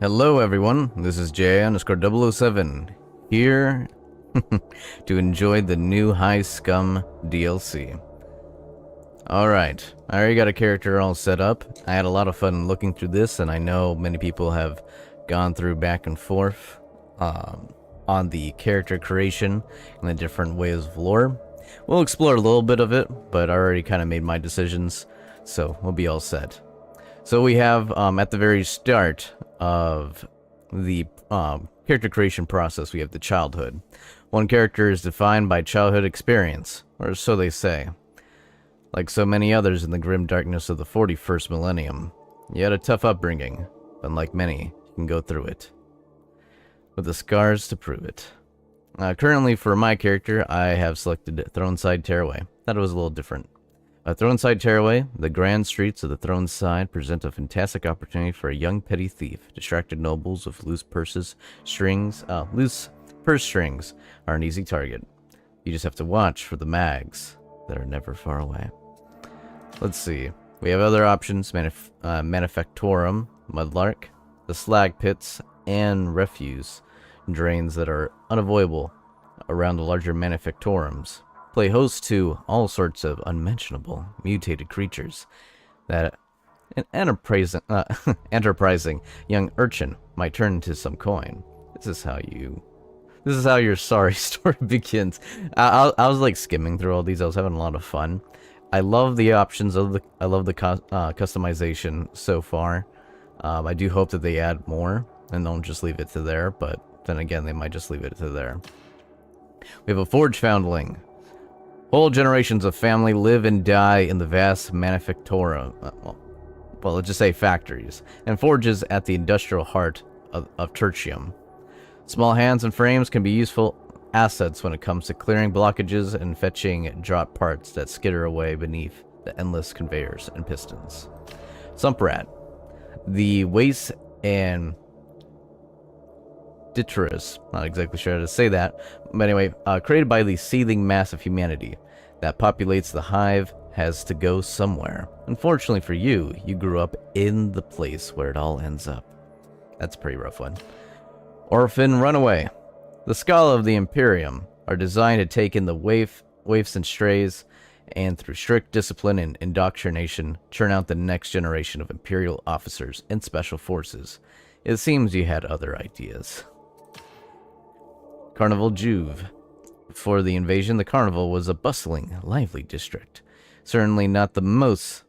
Hello everyone, this is J_007 here to enjoy the new High Scum DLC. Alright, I already got a character all set up. I had a lot of fun looking through this, and I know many people have gone through back and forth on the character creation and the different ways of lore. We'll explore a little bit of it, but I already kind of made my decisions, so we'll be all set. So we have, at the very start of the character creation process, we have the childhood. One character is defined by childhood experience, or so they say. Like so many others in the grim darkness of the 41st millennium, you had a tough upbringing, but like many, you can go through it. With the scars to prove it. Currently, for my character, I have selected Throneside Tearaway. Thought it was a little different. Throneside Tearaway, the grand streets of the Throneside present a fantastic opportunity for a young petty thief. Distracted nobles with loose purse strings are an easy target. You just have to watch for the mags that are never far away. Let's see. We have other options: Manufactorum, Mudlark, the slag pits, and refuse drains that are unavoidable around the larger Manufactorums. Play host to all sorts of unmentionable, mutated creatures that an enterprising young urchin might turn into some coin. This is how your sorry story begins. I was like skimming through all these. I was having a lot of fun. I love the options of I love the customization so far. I do hope that they add more and don't just leave it to there. But then again, they might just leave it to there. We have a Forge Foundling. Whole generations of family live and die in the vast manufactorum, well, let's just say factories, and forges at the industrial heart of Tertium. Small hands and frames can be useful assets when it comes to clearing blockages and fetching drop parts that skitter away beneath the endless conveyors and pistons. Sumprat. The waste and detritus, not exactly sure how to say that, but anyway, created by the seething mass of humanity that populates the Hive has to go somewhere. Unfortunately for you, you grew up in the place where it all ends up. That's a pretty rough one. Orphan Runaway. The Scala of the Imperium are designed to take in the waifs and strays, and through strict discipline and indoctrination, churn out the next generation of Imperial officers and special forces. It seems you had other ideas. Carnival Juve. Before the invasion, the Carnival was a bustling, lively district. Certainly not the most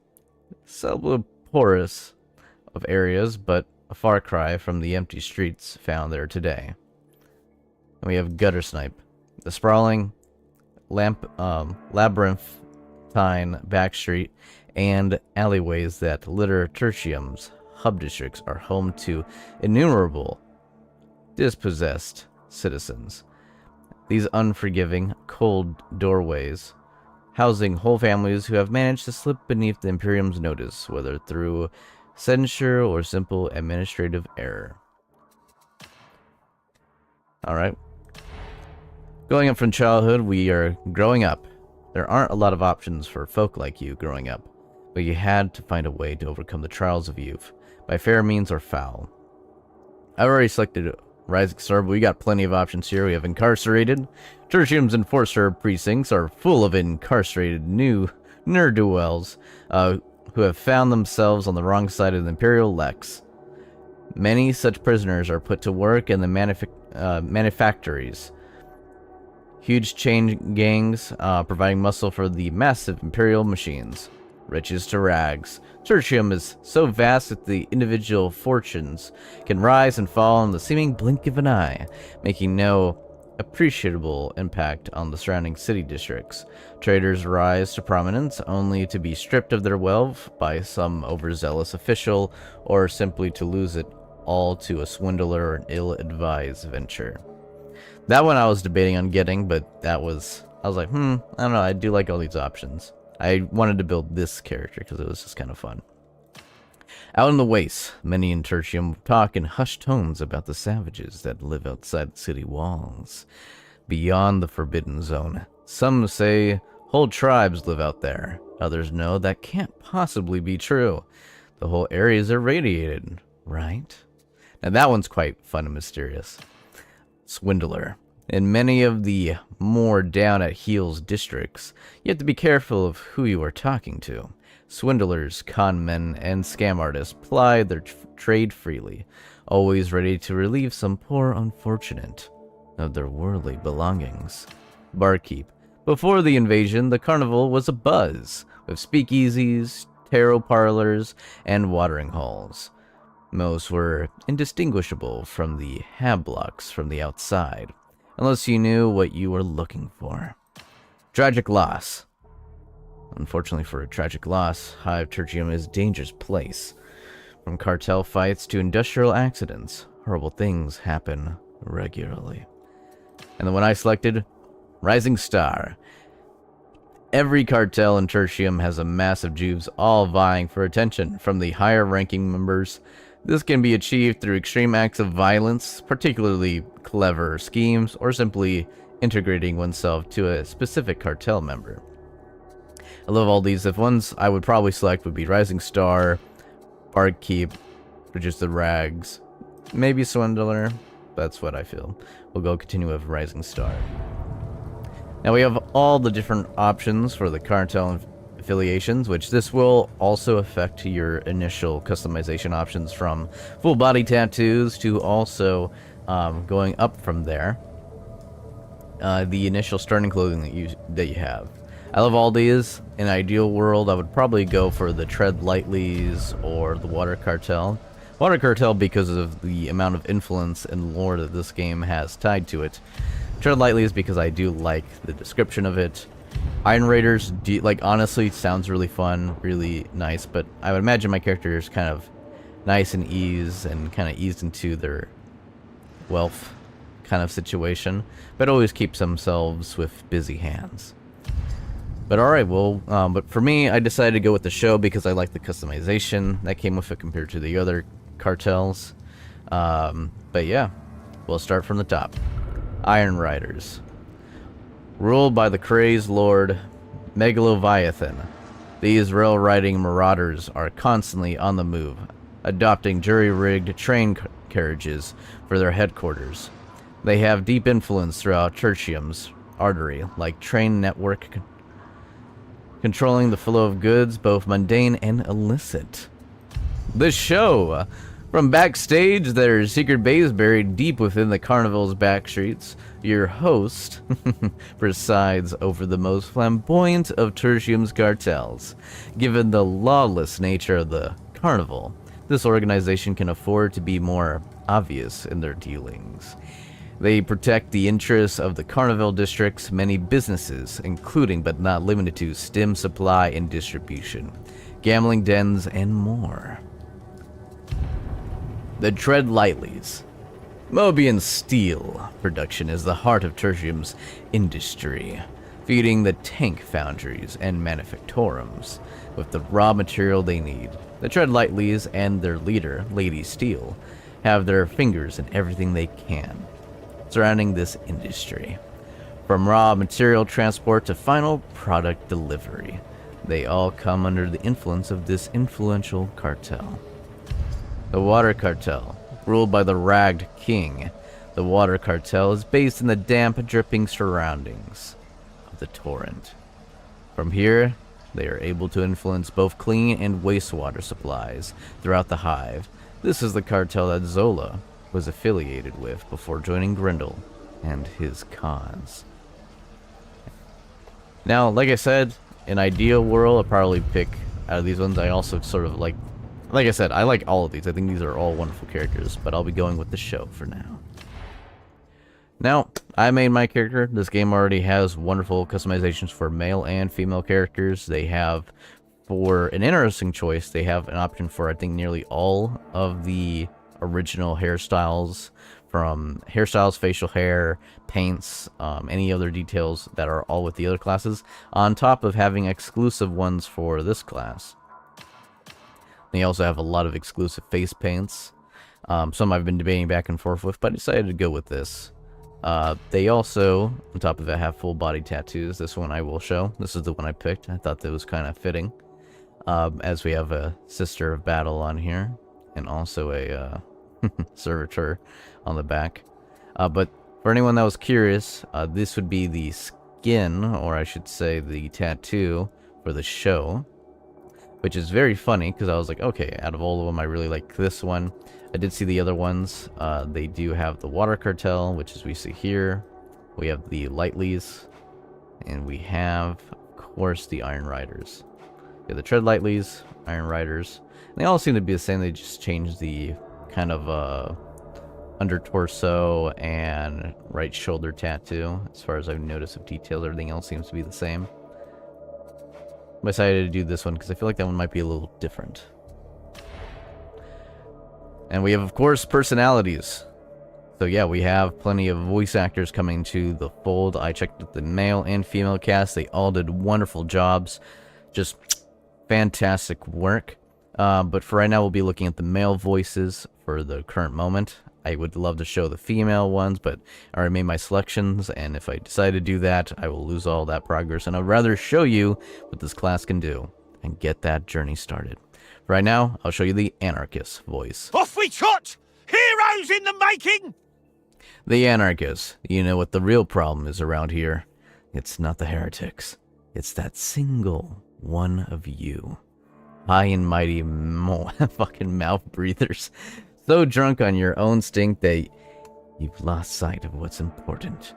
celebratory of areas, but a far cry from the empty streets found there today. And we have Gutter Snipe. The sprawling, labyrinthine backstreet and alleyways that litter Tertium's hub districts are home to innumerable dispossessed citizens. These unforgiving, cold doorways, housing whole families who have managed to slip beneath the Imperium's notice, whether through censure or simple administrative error. Alright. Going up from childhood, we are growing up. There aren't a lot of options for folk like you growing up, but you had to find a way to overcome the trials of youth, by fair means or foul. I've already selected Rising Star, but we got plenty of options here. We have Incarcerated. Tertium's enforcer precincts are full of incarcerated new ne'er-do-wells who have found themselves on the wrong side of the Imperial Lex. Many such prisoners are put to work in the manufactories. Huge chain gangs providing muscle for the massive Imperial machines. Riches to rags. Tertium is so vast that the individual fortunes can rise and fall in the seeming blink of an eye, making no appreciable impact on the surrounding city districts. Traders rise to prominence only to be stripped of their wealth by some overzealous official, or simply to lose it all to a swindler or an ill-advised venture. That one I was debating on getting, but I was like, I don't know, I do like all these options. I wanted to build this character because it was just kind of fun. Out in the wastes, many in Tertium talk in hushed tones about the savages that live outside the city walls. Beyond the Forbidden Zone, some say whole tribes live out there. Others know that can't possibly be true. The whole area is irradiated, right? And that one's quite fun and mysterious. Swindler. In many of the more down-at-heels districts, you have to be careful of who you are talking to. Swindlers, con men, and scam artists ply their trade freely, always ready to relieve some poor unfortunate of their worldly belongings. Barkeep. Before the invasion, the carnival was abuzz, with speakeasies, tarot parlors, and watering holes. Most were indistinguishable from the hab-blocks from the outside, unless you knew what you were looking for. Tragic loss. Unfortunately for a tragic loss, Hive Tertium is a dangerous place. From cartel fights to industrial accidents, horrible things happen regularly. And the one I selected, Rising Star. Every cartel in Tertium has a mass of Jews all vying for attention from the higher-ranking members. This can be achieved through extreme acts of violence, particularly clever schemes, or simply integrating oneself to a specific cartel member. I love all these. If ones I would probably select would be Rising Star, Barkeep, which is the Rags, maybe Swindler. That's what I feel. We'll go continue with Rising Star. Now we have all the different options for the cartel affiliations, which this will also affect your initial customization options, from full body tattoos to also going up from there. The initial starting clothing that you have. I love all these. In an ideal world, I would probably go for the Tread Lightlies or the Water Cartel. Water Cartel because of the amount of influence and lore that this game has tied to it. Tread Lightly is because I do like the description of it. Iron Raiders, honestly, sounds really fun, really nice, but I would imagine my character is kind of nice and kind of eased into their wealth kind of situation, but always keeps themselves with busy hands. But alright, well, but for me, I decided to go with the show because I like the customization that came with it compared to the other cartels. But yeah, we'll start from the top. Iron Riders. Ruled by the crazed Lord Megaloviathan, these rail-riding marauders are constantly on the move, adopting jury-rigged train carriages for their headquarters. They have deep influence throughout Tertium's artery, like train network, controlling the flow of goods, both mundane and illicit. The show! From backstage, there's secret bays buried deep within the carnival's back streets. Your host presides over the most flamboyant of Tertium's cartels. Given the lawless nature of the carnival, this organization can afford to be more obvious in their dealings. They protect the interests of the Carnival District's many businesses, including but not limited to stim supply and distribution, gambling dens, and more. The Tread Lightlies. Mobian steel production is the heart of Tertium's industry, feeding the tank foundries and manufactorums with the raw material they need. The Tread Lightlies and their leader, Lady Steel, have their fingers in everything they can surrounding this industry. From raw material transport to final product delivery, they all come under the influence of this influential cartel. The Water Cartel. Ruled by the Ragged King, the Water Cartel is based in the damp, dripping surroundings of the torrent. From here, they are able to influence both clean and wastewater supplies throughout the Hive. This is the cartel that Zola was affiliated with before joining Grindel and his cons. Now, like I said, in ideal world, I'll probably pick out of these ones. I also sort of like I said, I like all of these. I think these are all wonderful characters, but I'll be going with the show for now. Now, I made my character. This game already has wonderful customizations for male and female characters. They have, for an interesting choice, they have an option for, I think, nearly all of the original hairstyles, from hairstyles, facial hair, paints, any other details that are all with the other classes, on top of having exclusive ones for this class. They also have a lot of exclusive face paints. Some I've been debating back and forth with, but I decided to go with this. They also, on top of it, have full body tattoos. This one I will show. This is the one I picked. I thought that was kind of fitting. As we have a Sister of Battle on here, and also a servitor on the back. But for anyone that was curious, this would be the skin, or I should say the tattoo for the show, which is very funny because I was like, okay, out of all of them, I really like this one. I did see the other ones. They do have the Water Cartel, which as we see here. We have the Lightlies, and we have, of course, the Iron Riders. We have the Tread Lightlies, Iron Riders. And they all seem to be the same. They just changed the kind of under torso and right shoulder tattoo. As far as I've noticed of details, everything else seems to be the same. I decided to do this one because I feel like that one might be a little different. And we have, of course, personalities. So yeah, we have plenty of voice actors coming to the fold. I checked with the male and female cast. They all did wonderful jobs. Just fantastic work. But for right now, we'll be looking at the male voices for the current moment. I would love to show the female ones, but I already made my selections, and if I decide to do that, I will lose all that progress, and I'd rather show you what this class can do and get that journey started. For right now, I'll show you the Anarchist voice. Off we trot! Heroes in the making! The Anarchist. You know what the real problem is around here. It's not the heretics. It's that single one of you. High and mighty fucking mouth breathers. So drunk on your own stink that you've lost sight of what's important.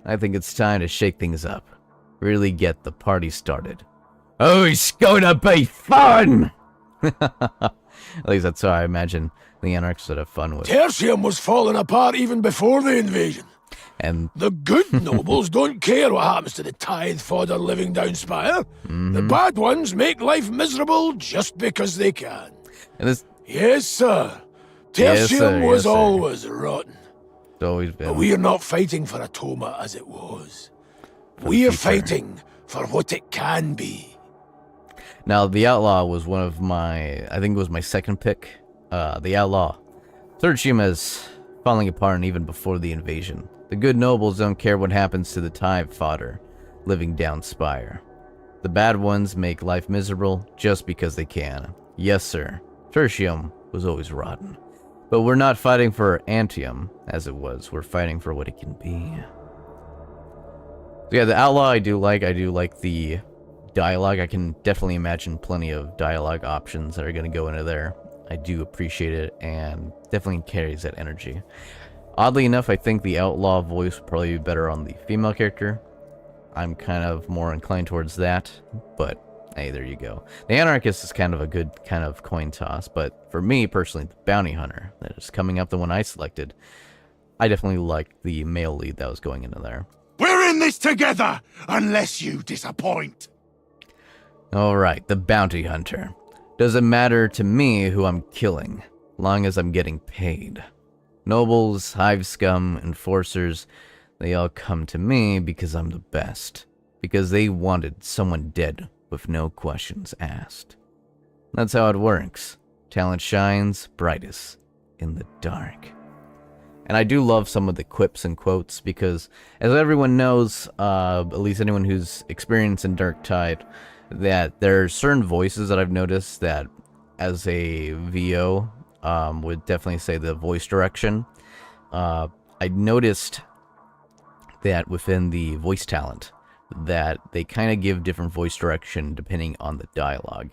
I think it's time to shake things up. Really get the party started. Oh, it's gonna be fun! At least that's how I imagine the Anarchists would have fun with. Tertium was falling apart even before the invasion. And the good nobles don't care what happens to the tithe fodder living down Spire. The bad ones make life miserable just because they can. And this... Yes, sir. Tertium was always rotten. It's always been. But we are not fighting for Atoma as it was. We are fighting for what it can be. Now, the Outlaw was one of my... I think it was my second pick. The Outlaw. Tertium is falling apart even before the invasion. The good nobles don't care what happens to the tithe fodder living down Spire. The bad ones make life miserable just because they can. Yes, sir. Tertium was always rotten. But we're not fighting for Antium, as it was. We're fighting for what it can be. So yeah, the Outlaw I do like. I do like the dialogue. I can definitely imagine plenty of dialogue options that are going to go into there. I do appreciate it, and definitely carries that energy. Oddly enough, I think the Outlaw voice would probably be better on the female character. I'm kind of more inclined towards that, but hey, there you go. The Anarchist is kind of a good kind of coin toss, but for me personally, the Bounty Hunter that is coming up, the one I selected, I definitely like the male lead that was going into there. We're in this together, unless you disappoint. Alright, the Bounty Hunter. Doesn't matter to me who I'm killing, long as I'm getting paid. Nobles, Hive scum, enforcers, they all come to me because I'm the best. Because they wanted someone dead with no questions asked. That's how it works. Talent shines brightest in the dark. And I do love some of the quips and quotes because, as everyone knows, at least anyone who's experienced in Darktide, that there are certain voices that I've noticed that, as a VO, would definitely say the voice direction. I noticed that within the voice talent, that they kind of give different voice direction depending on the dialogue.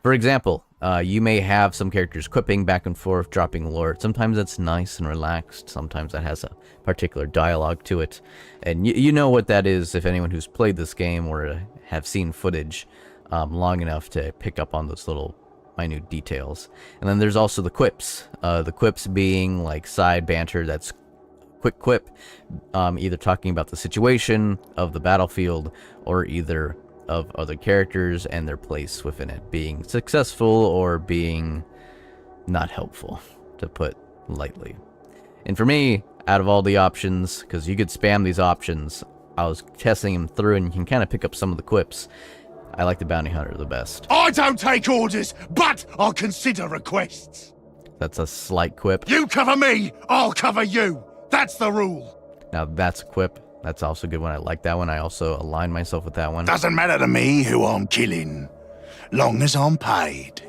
For example, you may have some characters quipping back and forth, dropping lore. Sometimes that's nice and relaxed. Sometimes that has a particular dialogue to it. And you know what that is if anyone who's played this game or have seen footage long enough to pick up on those little minute details. And then there's also the quips. The quips being like side banter that's quick quip, either talking about the situation of the battlefield or either of other characters and their place within it, being successful or being not helpful, to put lightly. And for me, out of all the options, because you could spam these options, I was testing them through and you can kind of pick up some of the quips. I like the Bounty Hunter the best. I don't take orders, but I'll consider requests. That's a slight quip. You cover me, I'll cover you. That's the rule. Now that's a quip. That's also a good one. I like that one. I also align myself with that one. Doesn't matter to me who I'm killing, long as I'm paid.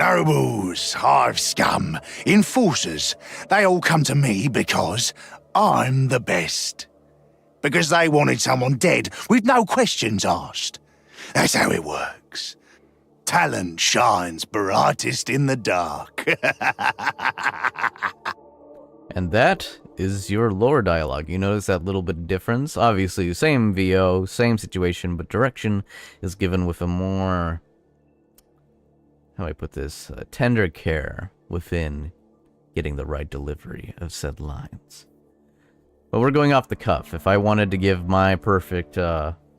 Nobles, Hive, Scum, enforcers, they all come to me because I'm the best. Because they wanted someone dead with no questions asked. That's how it works. Talent shines brightest in the dark. And that is your lore dialogue. You notice that little bit of difference? Obviously, same VO, same situation, but direction is given with a more... how do I put this? Tender care within getting the right delivery of said lines. But we're going off the cuff. If I wanted to give my perfect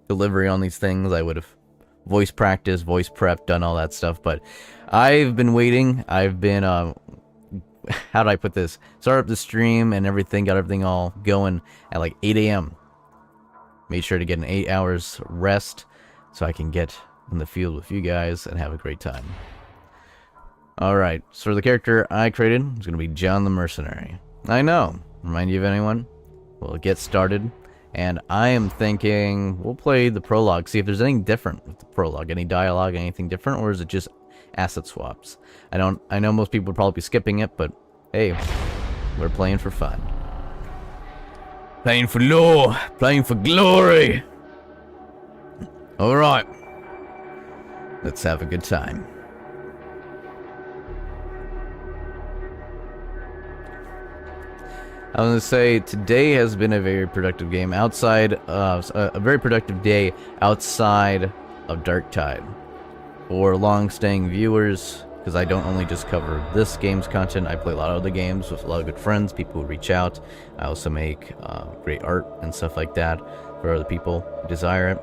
delivery on these things, I would have voice practiced, voice prepped, done all that stuff. But I've been waiting. I've been... how do I put this? Start up the stream and everything, got everything all going at like 8 a.m. Made sure to get an 8 hours rest so I can get in the field with you guys and have a great time. Alright, so the character I created is going to be John the Mercenary. I know. Remind you of anyone? We'll get started. And I am thinking we'll play the prologue, see if there's anything different with the prologue. Any dialogue, anything different, or is it just asset swaps? I know most people would probably be skipping it, but hey, we're playing for fun. Playing for lore, playing for glory. Alright. Let's have a good time. I was going to say, today has been a very productive game outside of, a very productive day outside of Darktide. For long-staying viewers, because I don't only just cover this game's content, I play a lot of other games with a lot of good friends, people who reach out. I also make great art and stuff like that for other people who desire it.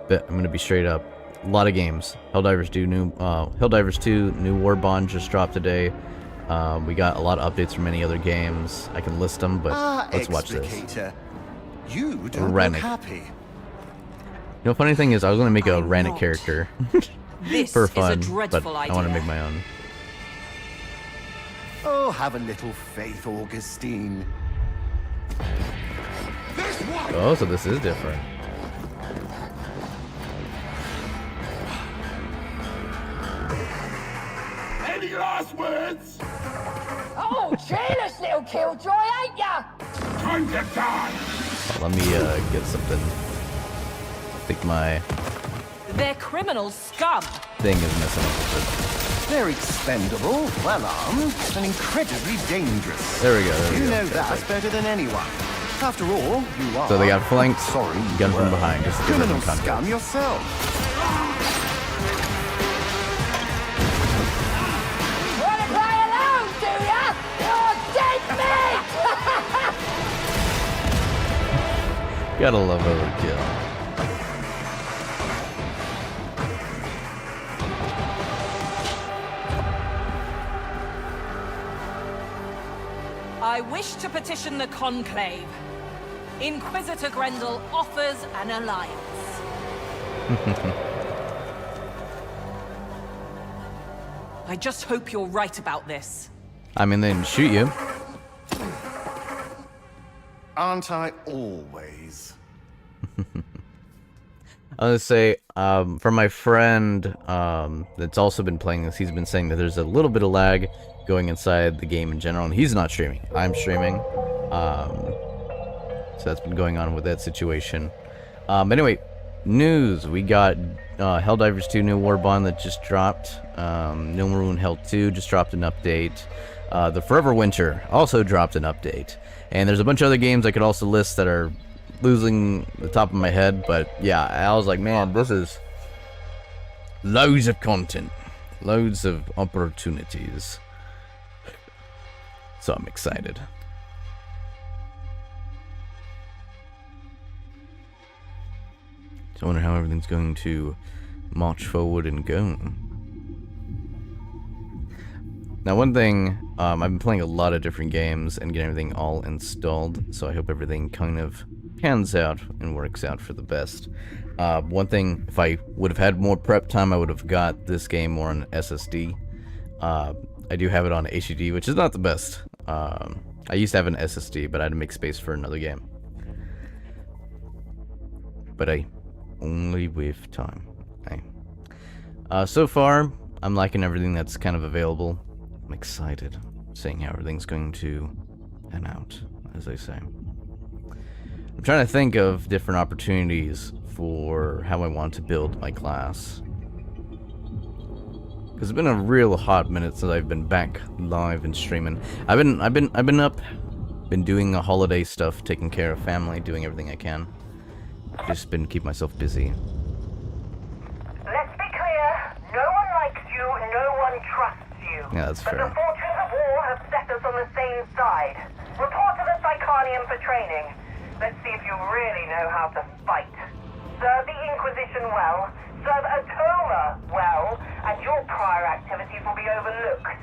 But I'm going to be straight up, a lot of games. Helldivers 2, New War Bond just dropped today. We got a lot of updates from many other games. I can list them, but let's watch this. You don't look happy. You know, funny thing is, I was going to make a Rannick character for fun, but I want to make my own. Oh, have a little faith, Augustine. Oh, so this is different. Any last words? Oh, jealous little killjoy, ain't ya? Time to die! Let me get something. I think my They're criminals, scum. thing is messing up with They're expendable, well armed, and incredibly dangerous. it. There we go. There we You go. know that better than anyone. After all, you are. So they got flanked, Sorry, gun from behind, just to give criminal them scum context. yourself. Wanna play alone, do ya? You're dead meat! Gotta love overkill. I wish to petition the Conclave. Inquisitor Grendel offers an alliance. I just hope you're right about this. I mean, they didn't shoot you. Aren't I always? I was gonna say, for my friend that's also been playing this, he's been saying that there's a little bit of lag going inside the game in general, and he's not streaming. I'm streaming. So that's been going on with that situation. Anyway, news. We got Helldivers 2 New War Bond that just dropped. No Maroon Hell 2 just dropped an update. The Forever Winter also dropped an update. And there's a bunch of other games I could also list that are losing the top of my head, but yeah, I was like, man, this is loads of content, loads of opportunities. So I'm excited. So I wonder how everything's going to march forward and go. Now, one thing, I've been playing a lot of different games and getting everything all installed, so I hope everything kind of pans out and works out for the best. One thing, if I would have had more prep time, I would have got this game more on SSD. I do have it on HDD, which is not the best. I used to have an SSD, but I had to make space for another game. But only with time. So far, I'm liking everything that's kind of available. I'm excited seeing how everything's going to pan out, as they say. I'm trying to think of different opportunities for how I want to build my class. Because it's been a real hot minute since I've been back live and streaming. I've been up, been doing the holiday stuff, taking care of family, doing everything I can. Just been keeping myself busy. Let's be clear, no one likes you, no one trusts you. Yeah, that's but fair. the fortunes of war have set us on the same side. Report to the Psychanium for training. Let's see if you really know how to fight. Serve the Inquisition well, serve Atoma well, and your prior activities will be overlooked.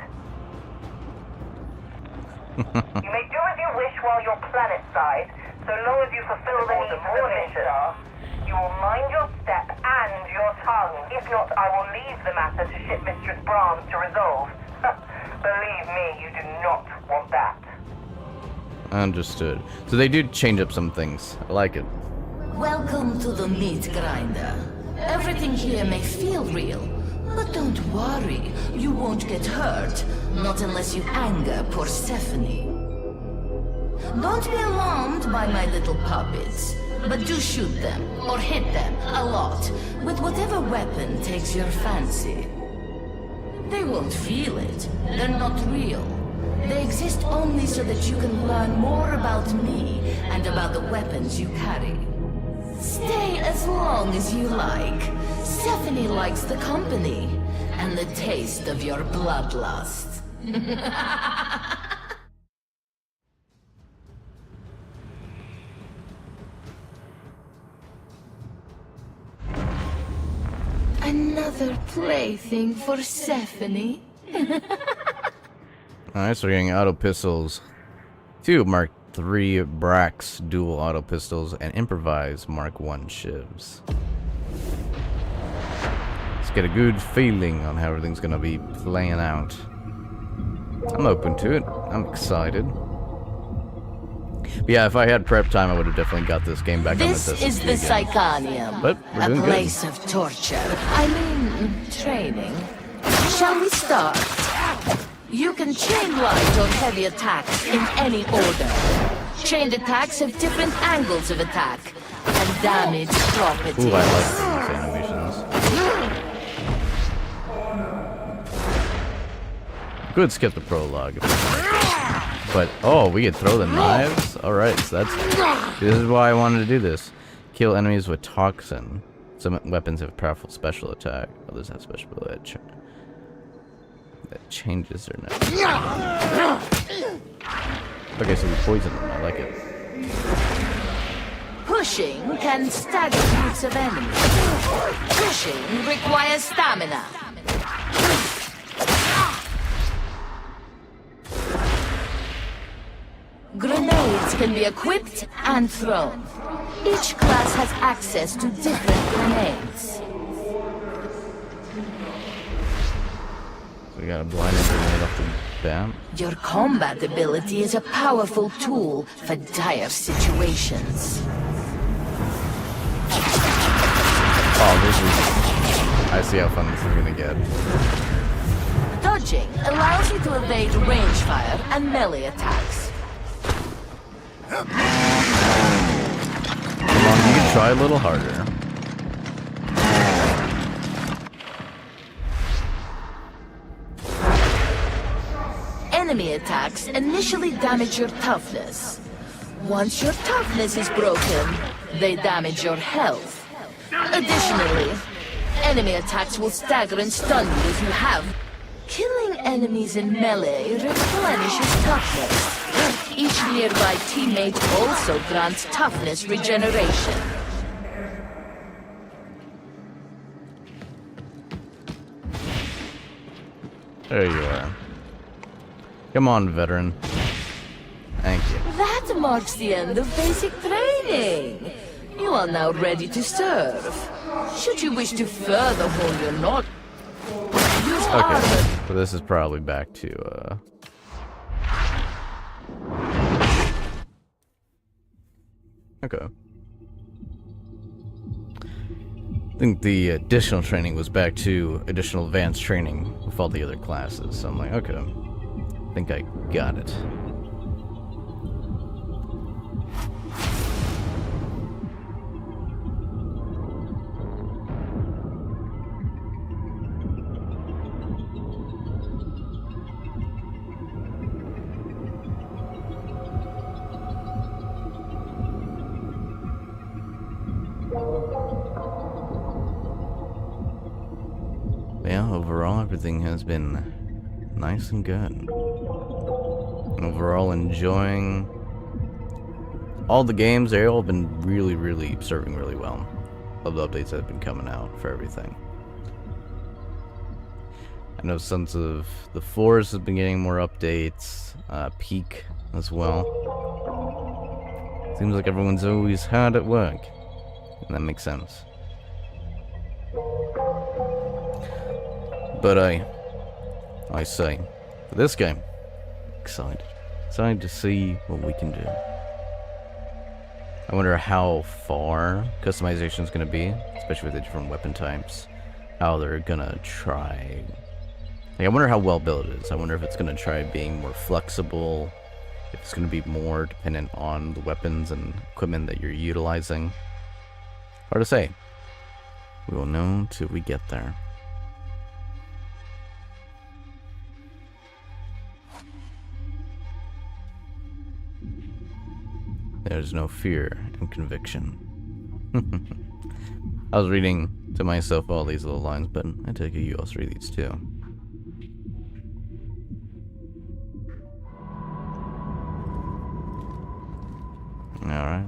You may do as you wish while you're planet-side, so long as you fulfill the needs of the mission. You will mind your step and your tongue. If not, I will leave the matter to Ship Mistress Brahms to resolve. Believe me, you do not want that. Understood. So they do change up some things. I like it. Welcome to the meat grinder. Everything here may feel real, but don't worry, you won't get hurt. Not unless you anger Persephone. Don't be alarmed by my little puppets, but do shoot them, or hit them, a lot, with whatever weapon takes your fancy. They won't feel it. They're not real. They exist only so that you can learn more about me and about the weapons you carry. Stay as long as you like. Stephanie likes the company and the taste of your bloodlust. Another plaything for Stephanie. Alright, so we're getting auto pistols. 2 Mark III Brax dual auto pistols and improvised Mark I shivs. Let's get a good feeling on how everything's gonna be playing out. I'm open to it. I'm excited. But yeah, if I had prep time, I would have definitely got this game back on the This is the again. Psychanium, But we're a doing good. place of torture. I mean, training. Shall we start? You can chain light or heavy attacks in any order. Chained attacks have different angles of attack and damage properties. Ooh, I like these animations. Could skip the prologue. But, oh, we could throw the knives? Alright, so this is why I wanted to do this. Kill enemies with toxin. Some weapons have powerful special attack. Others have special edge. That changes their knife. Okay, so we poison them. I like it. Pushing can stagger groups of enemies. Pushing requires stamina. Grenades can be equipped and thrown. Each class has access to different grenades. So we got a blinding grenade off the bat. Your combat ability is a powerful tool for dire situations. Oh, this is... I see how fun this is gonna get. Dodging allows you to evade range fire and melee attacks. Come on, you can try a little harder. Enemy attacks initially damage your toughness. Once your toughness is broken, they damage your health. Additionally, enemy attacks will stagger and stun you as you have. Killing enemies in melee replenishes toughness. Each nearby teammate also grants toughness regeneration. There you are. Come on, veteran. Thank you. That marks the end of basic training. You are now ready to serve. Should you wish to further hone your knowledge, use Okay, armor. so this is probably back to, Okay. I think the additional training was back to additional advanced training with all the other classes. So I'm like, okay, I think I got it. Yeah, overall everything has been nice and good. Overall enjoying all the games. They've all been really serving really well. Love the updates that have been coming out for everything. I know Sons of the Forest has been getting more updates. Peak as well. Seems like everyone's always hard at work. And that makes sense. But I say, for this game, excited to see what we can do. I wonder how far customization is going to be, especially with the different weapon types. How they're going to try. Like, I wonder how well built it is. I wonder if it's going to try being more flexible, if it's going to be more dependent on the weapons and equipment that you're utilizing. Hard to say. We will know till we get there. There's no fear in conviction. I was reading to myself all these little lines, but I take it you also read these too. Alright.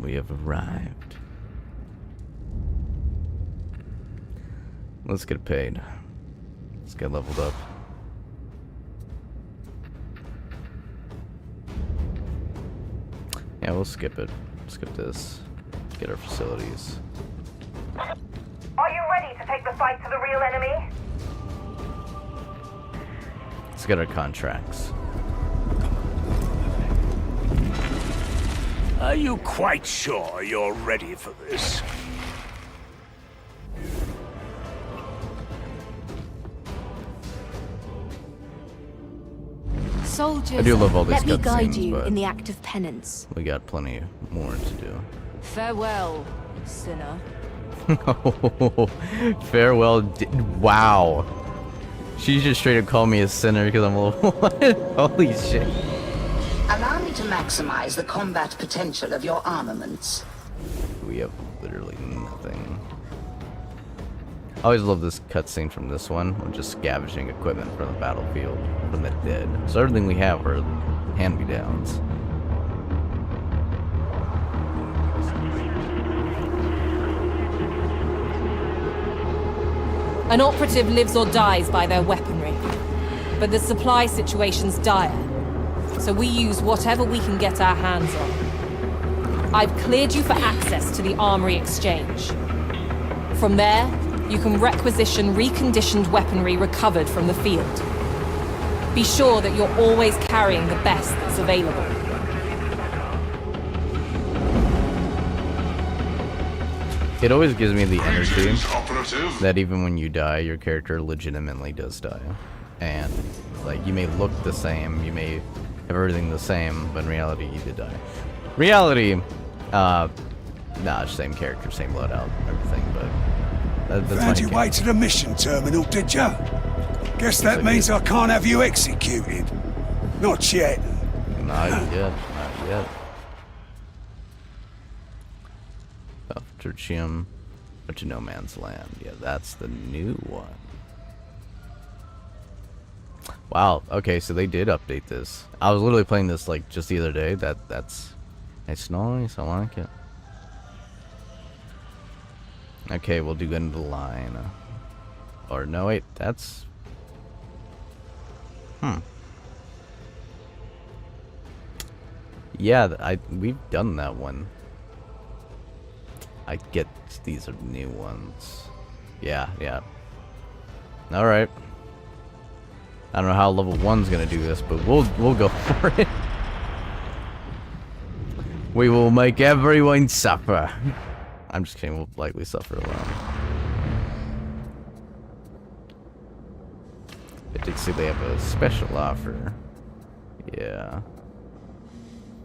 We have arrived. Let's get paid. Let's get leveled up. Yeah, we'll skip it. Skip this. Get our facilities. Are you ready to take the fight to the real enemy? Let's get our contracts. Are you quite sure you're ready for this? Soldiers, I do love all these let me guide cutscenes, you but in the act of penance. we got plenty more to do. Farewell, sinner. Farewell. Wow. She just straight up called me a sinner because I'm a little. What? Holy shit. Allow me to maximize the combat potential of your armaments. We have literally nothing. I always love this cutscene from this one. We're just scavenging equipment from the battlefield, from the dead. So everything we have are hand-me-downs. An operative lives or dies by their weaponry. But the supply situation's dire. So we use whatever we can get our hands on. I've cleared you for access to the Armory Exchange. From there, you can requisition reconditioned weaponry recovered from the field. Be sure that you're always carrying the best that's available. It always gives me the energy that even when you die, your character legitimately does die. And, like, you may look the same, you may have everything the same, but in reality, you did die. Reality, same character, same loadout, everything, but that's Found your fine. way to the mission terminal, did ya? Guess that means I can't have you executed. Not yet. Not yet, not yet. After Chim, but to No Man's Land. Yeah, that's the new one. Wow, okay, so they did update this. I was literally playing this like just the other day. That's nice, I like it. Okay, we'll do end of the line. Or no, wait, that's... Yeah, we've done that one. I get these are new ones. Yeah. Alright. I don't know how level 1's gonna do this, but we'll go for it. We will make everyone suffer. I'm just kidding. We'll likely suffer alone. I did see they have a special offer. Yeah.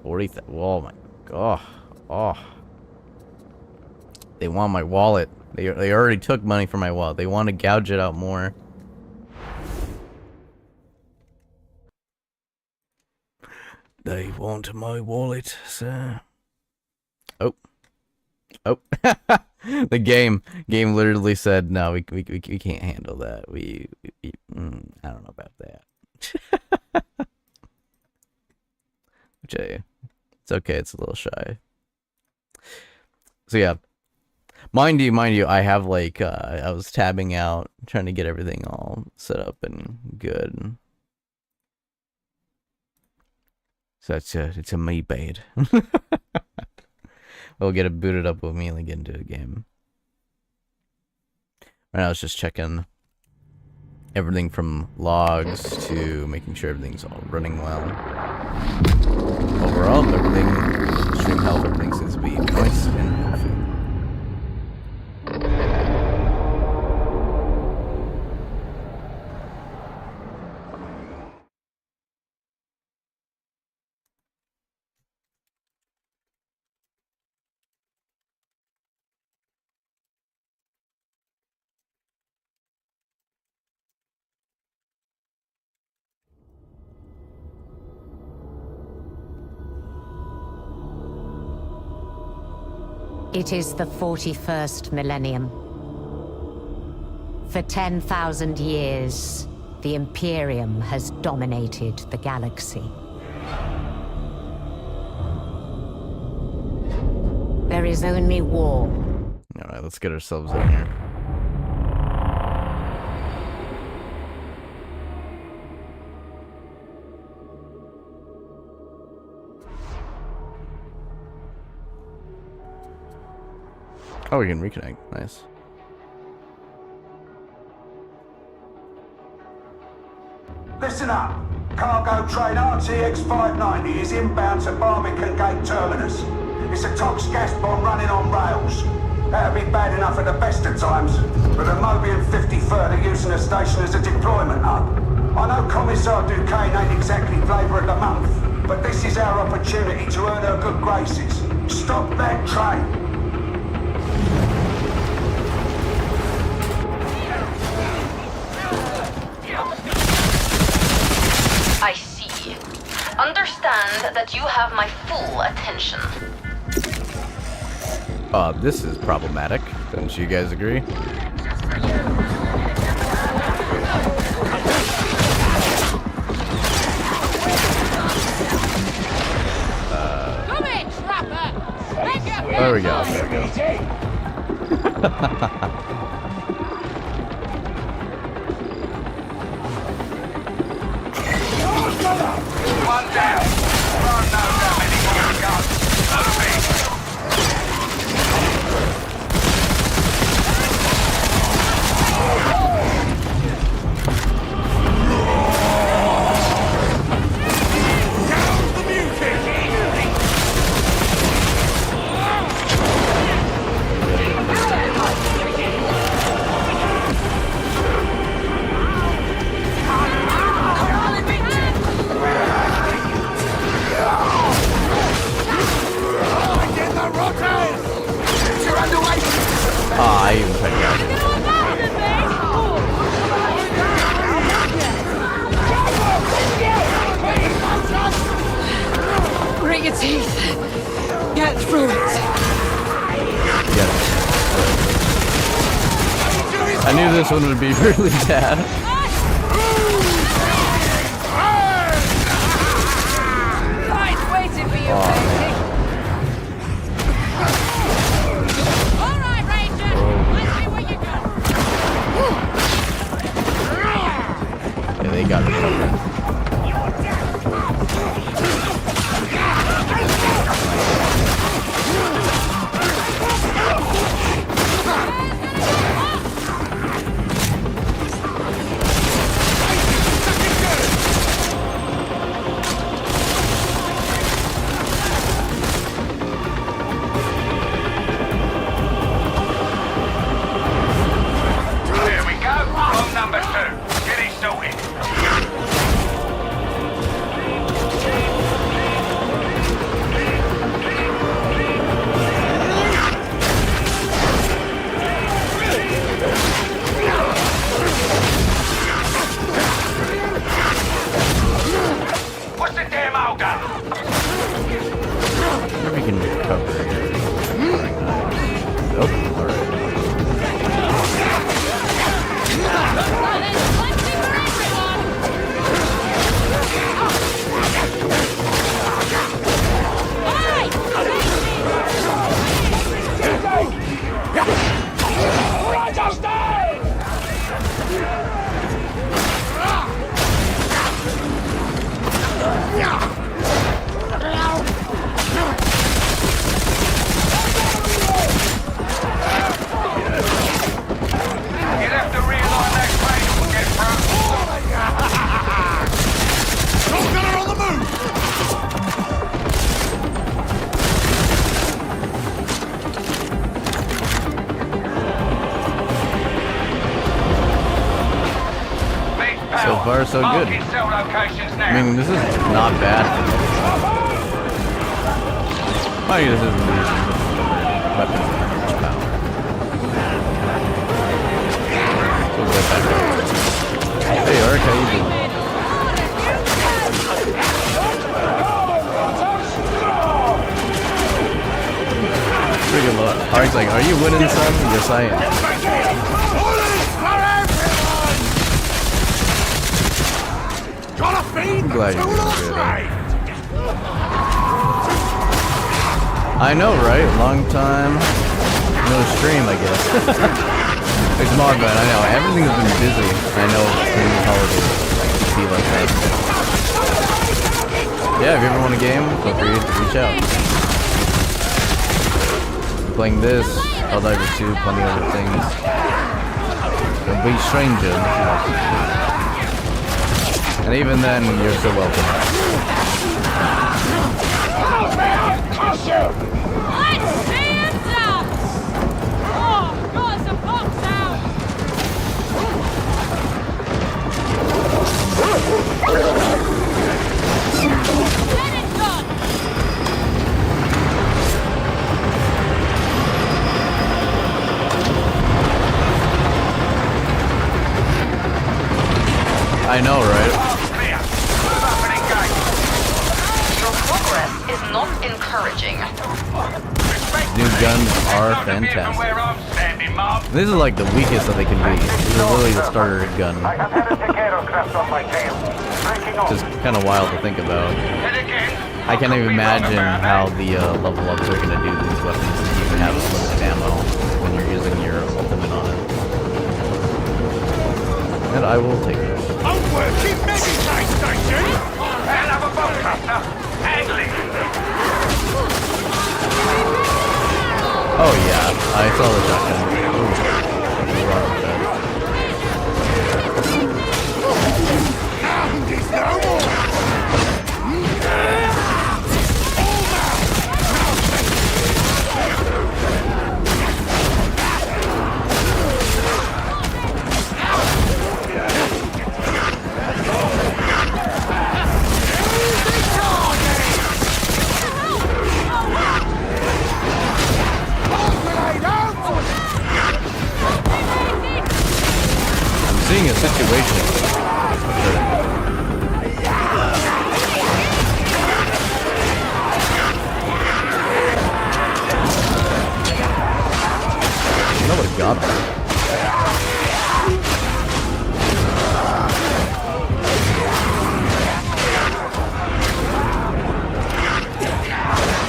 40,000. Oh my god. Oh. They want my wallet. They already took money from my wallet. They want to gouge it out more. They want my wallet, sir. Oh. Oh. The game literally said, no, we can't handle that. I don't know about that. Which, it's okay. It's a little shy. So yeah. Mind you, I have like, I was tabbing out, trying to get everything all set up and good. So it's a me bait. We'll get it booted up, we'll immediately get into a game. Right now, I was just checking everything from logs to making sure everything's all running well. Overall, everything, stream health, everything seems to be nice and healthy. It is the 41st millennium. For 10,000 years, the Imperium has dominated the galaxy. There is only war. Alright, let's get ourselves in here. Oh, we can reconnect. Nice. Listen up. Cargo train RTX 590 is inbound to Barbican Gate Terminus. It's a tox gas bomb running on rails. That'd be bad enough at the best of times, but the Mobian 53rd are using the station as a deployment hub. I know Commissar Duquesne ain't exactly flavour of the month, but this is our opportunity to earn her good graces. Stop that train. I see. Understand that you have my full attention. This is problematic. Don't you guys agree? Come in, Trapper! There we go. There we go. One down. Run no damage on your guns. I even tried to get Grit your teeth. Get through it. I knew this one would be really bad. Lights waiting for you, baby. All right, Ranger. Let's see where you go. Yeah, they got it covered. What's the damn older? Maybe we can recover here. Nope. Alright. You'll have to realign that crane to get through. Shotgunner on the move! So far, so good. I mean, this is not bad. Mind you, this isn't the weapons that have much power. So we'll get back up. Hey, Ark, how you doing? Pretty good. Ark's like, are you winning, son? Yes, I am. I'm glad you're doing good. I know, right? Long time no stream, I guess. It's mod, man. I know everything's been busy. I know during the holidays it'd be like that. Yeah, if you ever want a game, feel free to reach out. Playing this, Helldivers 2, plenty of other things. Don't be stranger. And even then, you're still welcome. Let's stand up! Oh, got some box out! Get it done! I know, right? Your progress is not encouraging. New guns are fantastic. This is like the weakest that they can be. This is really the starter gun. Just kind of wild to think about. I can't even imagine how the level ups are going to do these weapons if you even have limited ammo when you're using your ultimate on it. And I will take it. Unworking meditate station! Hell of a bolt cutter! Handling! Oh yeah, I saw the shotgun. Ooh, something wrong with that. No more! Seeing a situation. Nobody got that.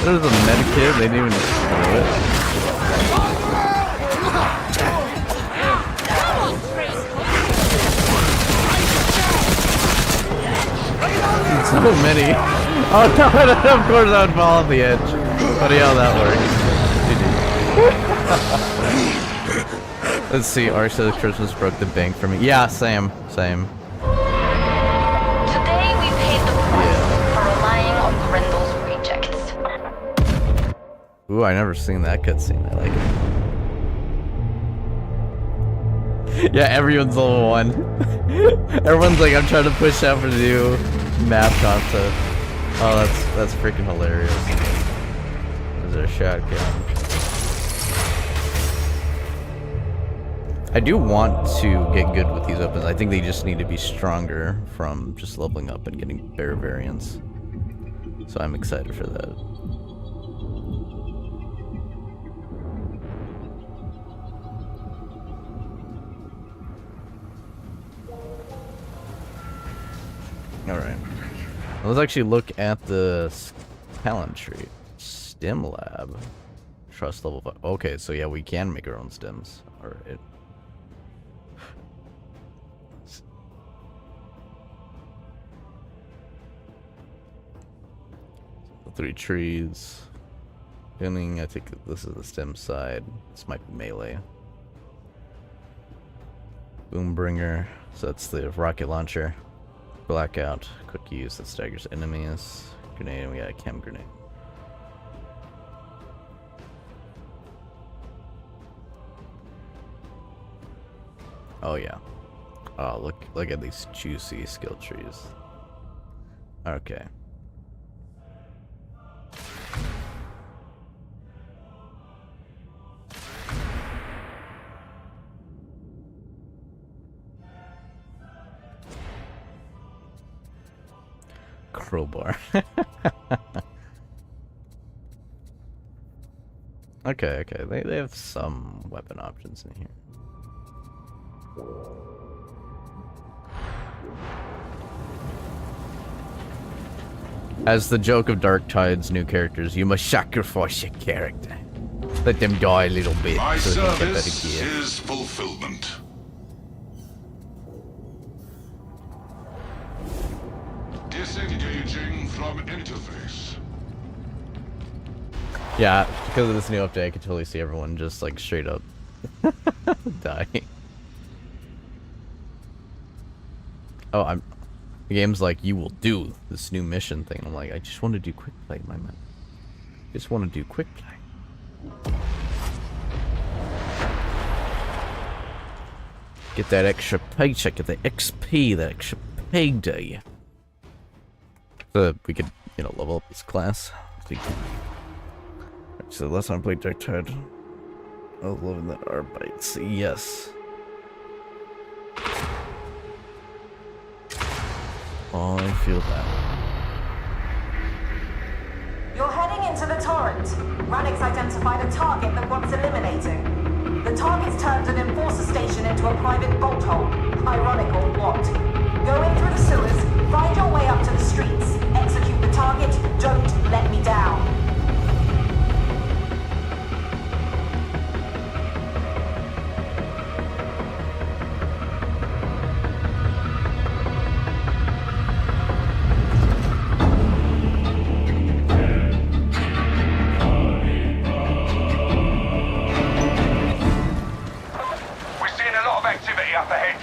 There's a medikit, they didn't even throw it. So many. Oh no, of course I would fall off the edge. Funny how that works. Let's see, Ark says Christmas broke the bank for me. Yeah, same. Today we paid the price for relying on Grendel's rejects. Ooh, I never seen that cutscene. I like it. Yeah, everyone's level 1. Everyone's like, I'm trying to push out for the new map content. Oh, that's freaking hilarious. Is there a shotgun? I do want to get good with these weapons. I think they just need to be stronger from just leveling up and getting better variants. So I'm excited for that. Alright. Let's actually look at the talent tree. Stim lab. Trust level 5. Okay, so yeah, we can make our own stims. Alright. 3 trees. Gunning, I think this is the stem side. This might be melee. Boombringer, so that's the rocket launcher. Blackout, quick use that staggers enemies. Grenade, and we got a chem grenade. Oh yeah. Oh, look at these juicy skill trees. Okay. Crowbar. Okay. They have some weapon options in here. As the joke of Darktide's new characters, you must sacrifice your character. Let them die a little bit. My so they can get service better gear. is fulfillment. Disengaging from interface. Yeah, because of this new update, I could totally see everyone just like straight up die. Oh, the game's like, you will do this new mission thing. I'm like, I just want to do quick play, my man. Just want to do quick play. Get that extra paycheck, get the XP, that extra payday. So we could, you know, level up this class. So last time I played Darktide, I was loving that R-Bites. Yes. Oh, I feel that. You're heading into the torrent. Radix identified a target that wants eliminating. The target's turned an enforcer station into a private bolt hole. Ironic or what? Go in through the sewers, find your way up to the streets, execute the target, don't let me down. Up ahead.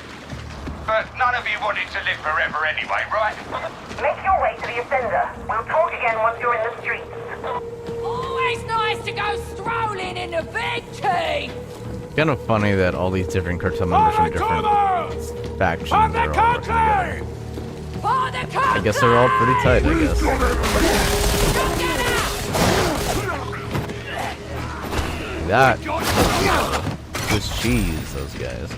But none of you wanted to live forever anyway, right? Make your way to the Ascender. We'll talk again once you're in the streets. Always nice to go strolling in the victory. Kind of funny that all these different cartel members from different factions are all working together. I guess they're all pretty tight, I guess. That was cheese, those guys.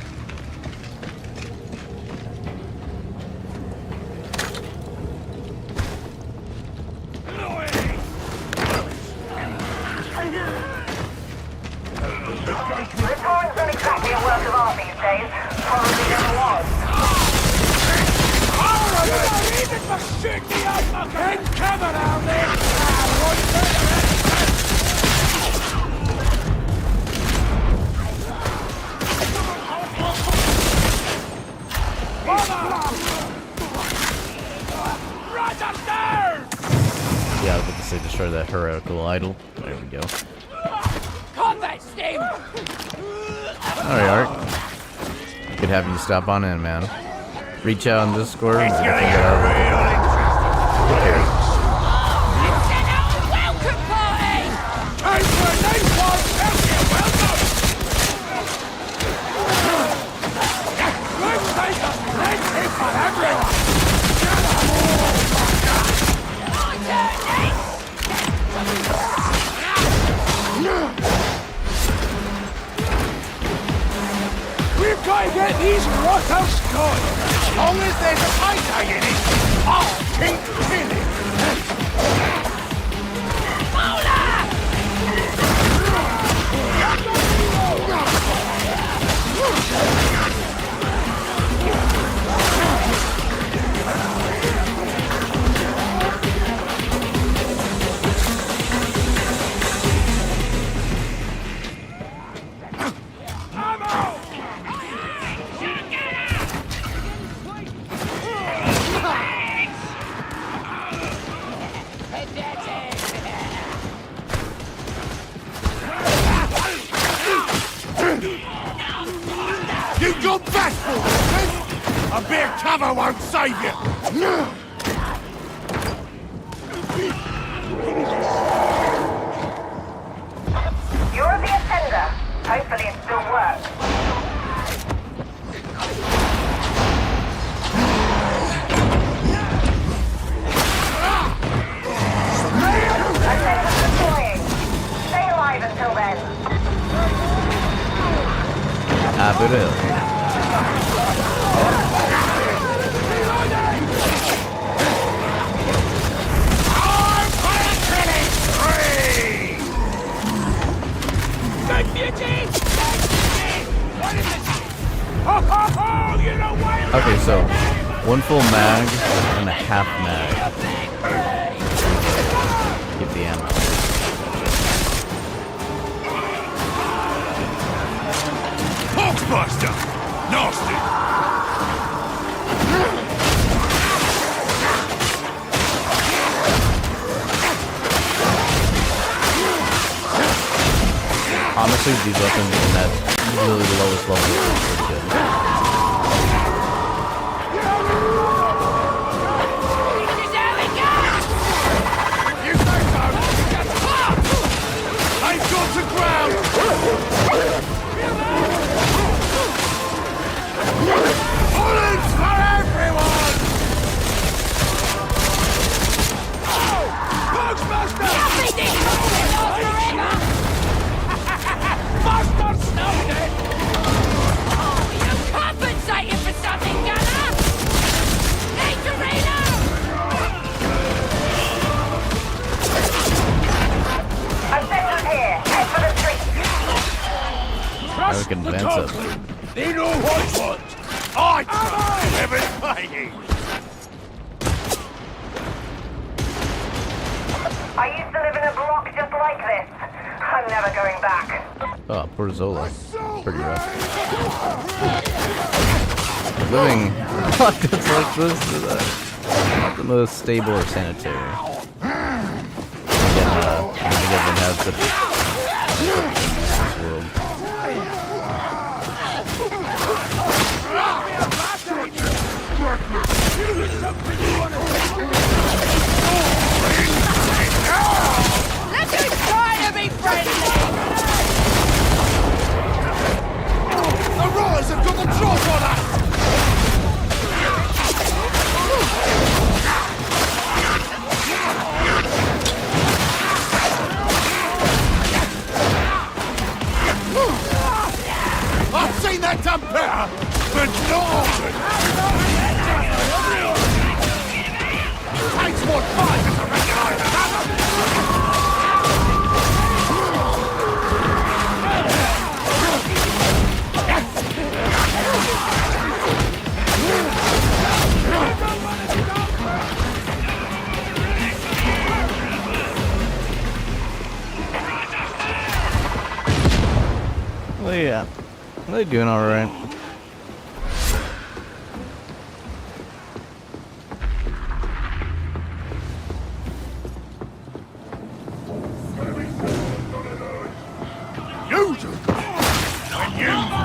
The torrent's not exactly a work of art these days. Probably never was. Even for shit, the head cover out there! Yeah, I was about to say destroy that heretical idol. There we go. Combat sting! Alright, Art. Good having you stop on in, man. Reach out on Discord and get out of Welcome party! Time for a nice one! Welcome! Let's take a plenty for everyone! We gotta get these waters gone. As long as there's a payday in it, I'll keep killing. You got bashful, Chris! A bit of cover won't save you! You're the offender. Hopefully it still works. Offender's deploying. Stay alive until then. Okay, so one full mag and a half mag. Keep the ammo. Buster! Nasty! Honestly, these weapons in that really lowest level are pretty good. I've got to ground! Bullets for everyone! Bugsbuster! Buster Snowden! Oh, you compensating for something, Gunner! Need to reload! Offender's here. Head for the street. Now we can advance up. They know what want. I trust everybody. I used to live in a block just like this. I'm never going back. Oh, poor Zola. Pretty rough. Living in pockets like this is not the most stable or sanitary. Again, I didn't have such this world. Let's just try to be friendly! The rollers have got the drop on us! I've seen that done better, but not often! Takes more fighters to recognise another! Well, yeah. They're doing alright.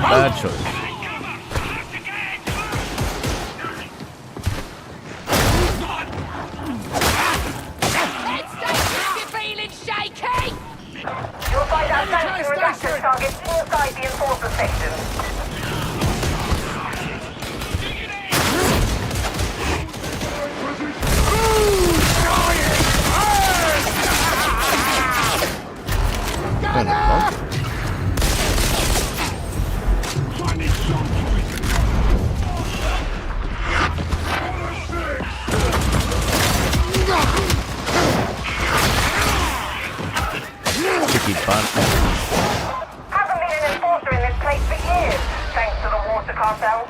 Bad choice. Feeling shaky? You'll find out thanks to reduction targets inside the enforcer section. cartel?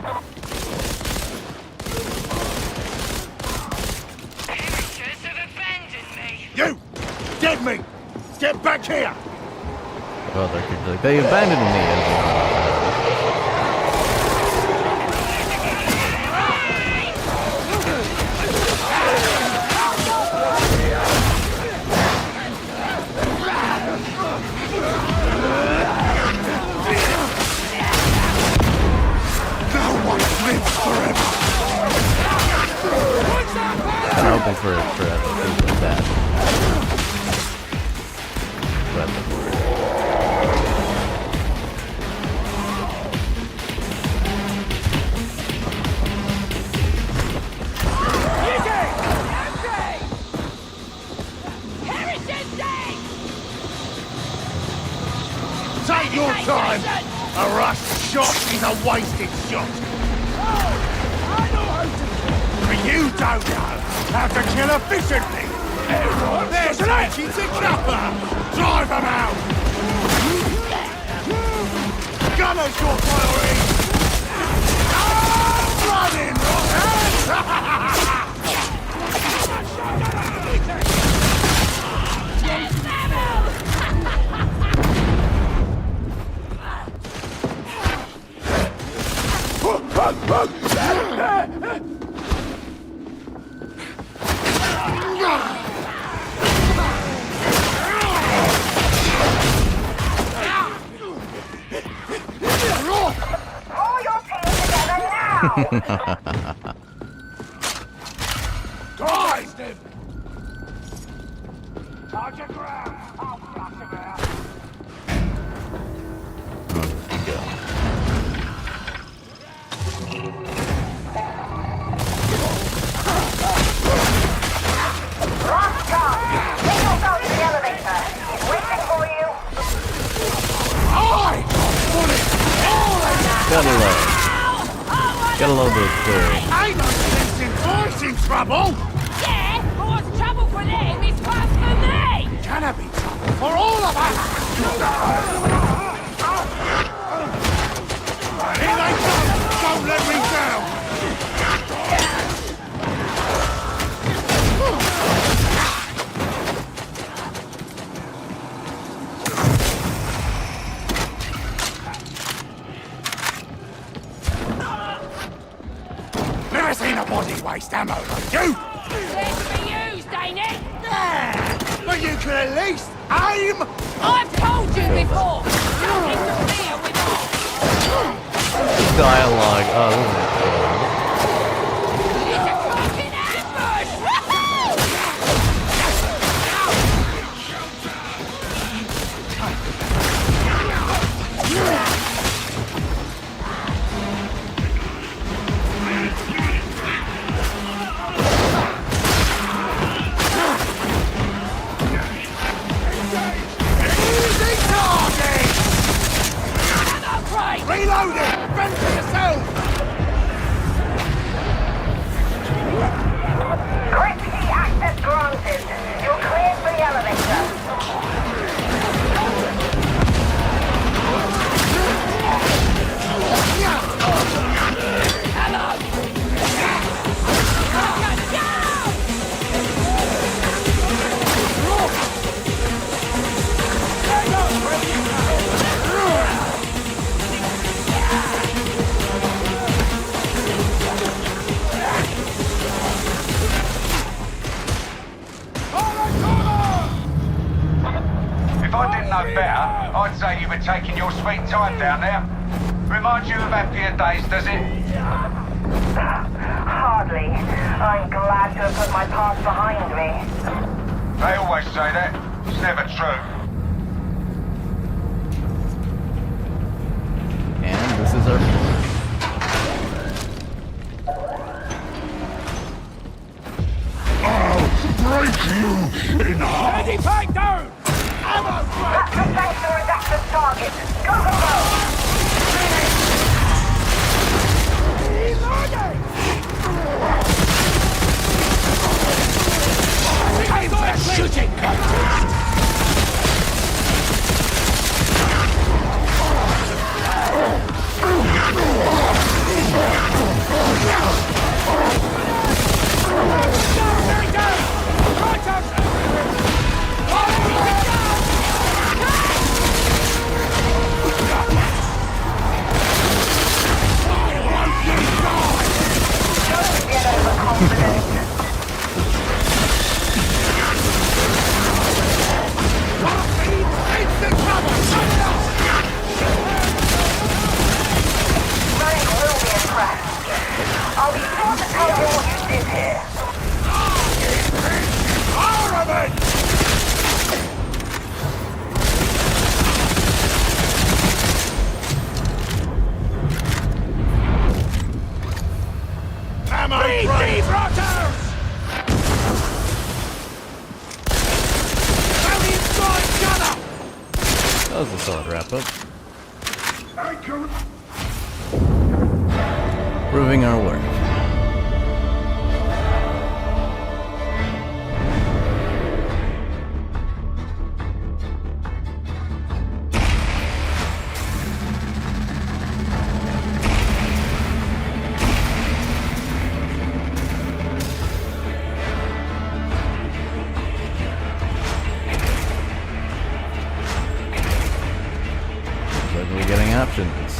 You! Dead meat! Get back here! Well, they abandoned me. I'm hoping for things like that. But take your time! A rushed shot is a wasted shot! But you don't know how to kill efficiently! There's Nancy to cover! Drive them out! Gunner's your priority! Running, rockers! Pull your team together now! Guys! Target ground! I'll flush him out! Got a little bit of clearing. Ain't no sense in voice in trouble! Yeah, but what's trouble for them is fun for me! Can it be trouble for all of us? Here they come! Don't let me down! Never seen a body waste ammo like you! There to be used, ain't it? Yeah! But you could at least aim! I've told you before! Don't interfere with us! Dialogue. Oh, this is cool. It's a fucking ambush! Reload it! Fend for yourself! Grid key access granted. You're cleared for the elevator. Better, I'd say you were taking your sweet time down there. Remind you of happier days, does it? Hardly. I'm glad to have put my past behind me. They always say that. It's never true. And this is our... I'll break you in half! Ready, fight down! That's the sensor is active target. Go, go, go! Time for shooting contest! I'll be sure to tell you what you did here. More of it! These rotters! That was a solid wrap up. Proving our work. Looks like we're getting options.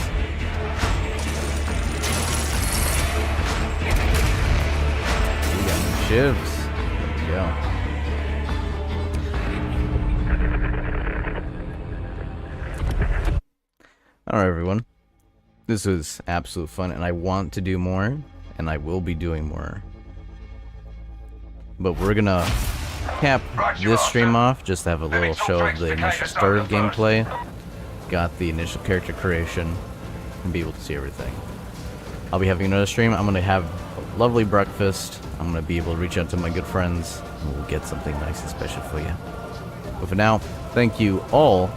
Shivs. There we go. Alright, everyone. This was absolute fun, and I want to do more, and I will be doing more. But we're gonna cap this stream off, just to have a little show of the initial start of gameplay. Got the initial character creation, and be able to see everything. I'll be having another stream. I'm gonna have a lovely breakfast. I'm gonna be able to reach out to my good friends, and we'll get something nice and special for you. But for now, thank you all